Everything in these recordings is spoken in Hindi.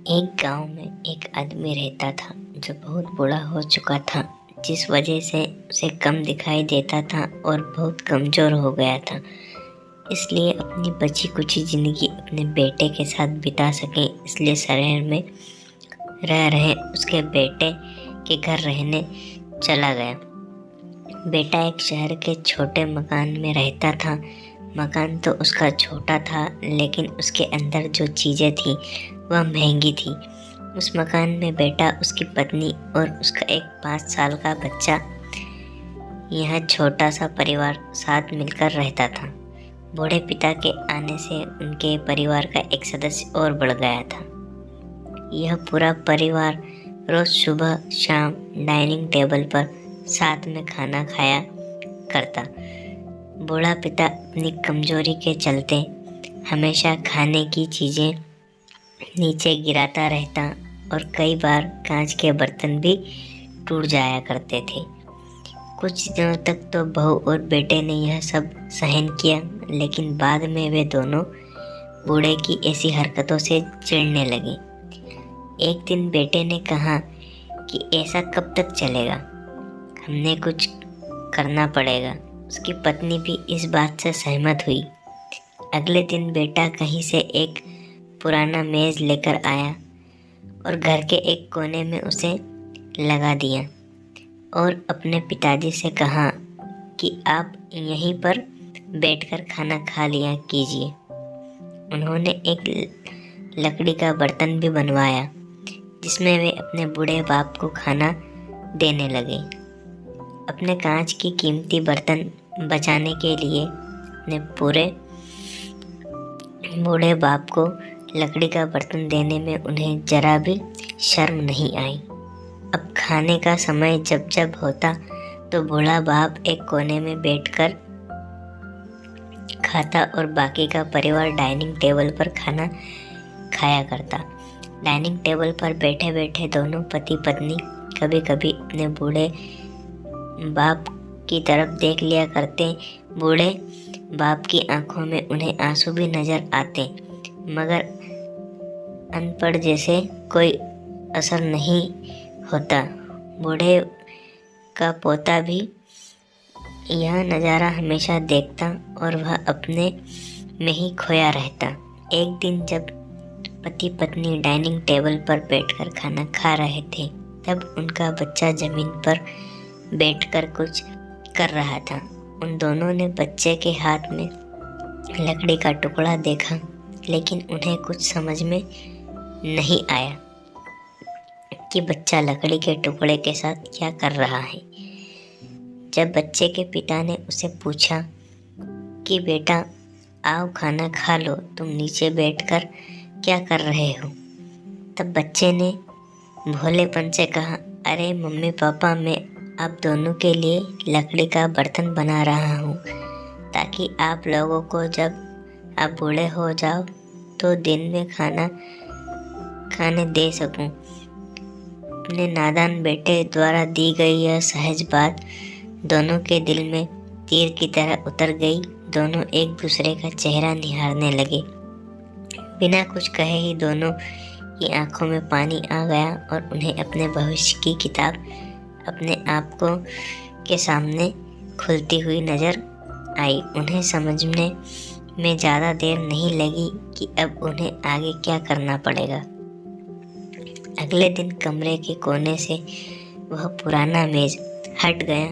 एक गांव में एक आदमी रहता था जो बहुत बूढ़ा हो चुका था, जिस वजह से उसे कम दिखाई देता था और बहुत कमज़ोर हो गया था। इसलिए अपनी बची कुची ज़िंदगी अपने बेटे के साथ बिता सके, इसलिए शहर में रह रहे उसके बेटे के घर रहने चला गया। बेटा एक शहर के छोटे मकान में रहता था। मकान तो उसका छोटा था, लेकिन उसके अंदर जो चीज़ें थी वह महंगी थी। उस मकान में बेटा, उसकी पत्नी और उसका एक 5 साल का बच्चा, यह छोटा सा परिवार साथ मिलकर रहता था। बूढ़े पिता के आने से उनके परिवार का एक सदस्य और बढ़ गया था। यह पूरा परिवार रोज़ सुबह शाम डाइनिंग टेबल पर साथ में खाना खाया करता। बूढ़ा पिता अपनी कमजोरी के चलते हमेशा खाने की चीज़ें नीचे गिराता रहता और कई बार कांच के बर्तन भी टूट जाया करते थे। कुछ दिनों तक तो बहू और बेटे ने यह सब सहन किया, लेकिन बाद में वे दोनों बूढ़े की ऐसी हरकतों से चिढ़ने लगे। एक दिन बेटे ने कहा कि ऐसा कब तक चलेगा, हमने कुछ करना पड़ेगा। उसकी पत्नी भी इस बात से सहमत हुई। अगले दिन बेटा कहीं से एक पुराना मेज़ लेकर आया और घर के एक कोने में उसे लगा दिया और अपने पिताजी से कहा कि आप यहीं पर बैठकर खाना खा लिया कीजिए। उन्होंने एक लकड़ी का बर्तन भी बनवाया जिसमें वे अपने बूढ़े बाप को खाना देने लगे। अपने कांच की कीमती बर्तन बचाने के लिए अपने पूरे बूढ़े बाप को लकड़ी का बर्तन देने में उन्हें जरा भी शर्म नहीं आई। अब खाने का समय जब जब होता तो बूढ़ा बाप एक कोने में बैठकर खाता और बाकी का परिवार डाइनिंग टेबल पर खाना खाया करता। डाइनिंग टेबल पर बैठे बैठे दोनों पति पत्नी कभी कभी अपने बूढ़े बाप की तरफ देख लिया करते। बूढ़े बाप की आंखों में उन्हें आंसू भी नजर आते, मगर अनपढ़ जैसे कोई असर नहीं होता। बूढ़े का पोता भी यह नज़ारा हमेशा देखता और वह अपने में ही खोया रहता। एक दिन जब पति पत्नी डाइनिंग टेबल पर बैठकर खाना खा रहे थे, तब उनका बच्चा जमीन पर बैठकर कुछ कर रहा था। उन दोनों ने बच्चे के हाथ में लकड़ी का टुकड़ा देखा, लेकिन उन्हें कुछ समझ में नहीं आया कि बच्चा लकड़ी के टुकड़े के साथ क्या कर रहा है। जब बच्चे के पिता ने उसे पूछा कि बेटा आओ खाना खा लो, तुम नीचे बैठकर क्या कर रहे हो, तब बच्चे ने भोलेपन से कहा, अरे मम्मी पापा, मैं आप दोनों के लिए लकड़ी का बर्तन बना रहा हूँ ताकि आप लोगों को जब आप बूढ़े हो जाओ तो दिन में खाना खाने दे सकूं। अपने नादान बेटे द्वारा दी गई यह सहज बात दोनों के दिल में तीर की तरह उतर गई। दोनों एक दूसरे का चेहरा निहारने लगे। बिना कुछ कहे ही दोनों की आंखों में पानी आ गया और उन्हें अपने भविष्य की किताब अपने आप को के सामने खुलती हुई नज़र आई। उन्हें समझने में ज़्यादा देर नहीं लगी कि अब उन्हें आगे क्या करना पड़ेगा। अगले दिन कमरे के कोने से वह पुराना मेज़ हट गया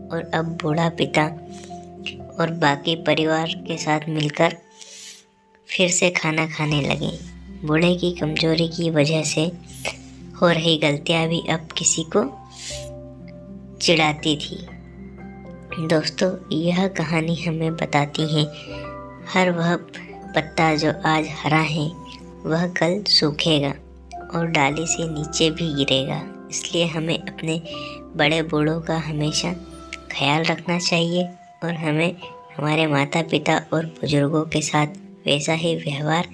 और अब बूढ़ा पिता और बाकी परिवार के साथ मिलकर फिर से खाना खाने लगे। बूढ़े की कमजोरी की वजह से हो रही गलतियाँ भी अब किसी को चिढ़ाती थी। दोस्तों, यह कहानी हमें बताती है हर वह पत्ता जो आज हरा है वह कल सूखेगा और डाली से नीचे भी गिरेगा। इसलिए हमें अपने बड़े बूढ़ों का हमेशा ख्याल रखना चाहिए और हमें हमारे माता पिता और बुजुर्गों के साथ वैसा ही व्यवहार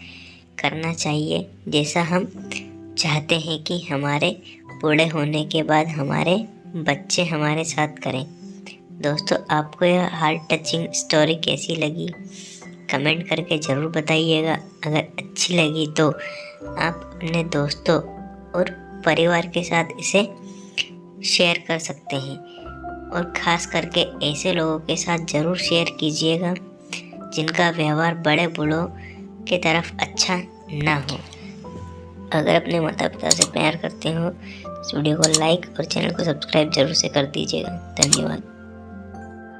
करना चाहिए जैसा हम चाहते हैं कि हमारे बूढ़े होने के बाद हमारे बच्चे हमारे साथ करें। दोस्तों, आपको यह हार्ट टचिंग स्टोरी कैसी लगी कमेंट करके ज़रूर बताइएगा। अगर अच्छी लगी तो आप अपने दोस्तों और परिवार के साथ इसे शेयर कर सकते हैं, और ख़ास करके ऐसे लोगों के साथ ज़रूर शेयर कीजिएगा जिनका व्यवहार बड़े बूढ़ों की तरफ अच्छा ना हो। अगर अपने माता पिता से प्यार करते हो इस वीडियो को लाइक और चैनल को सब्सक्राइब जरूर से कर दीजिएगा। धन्यवाद।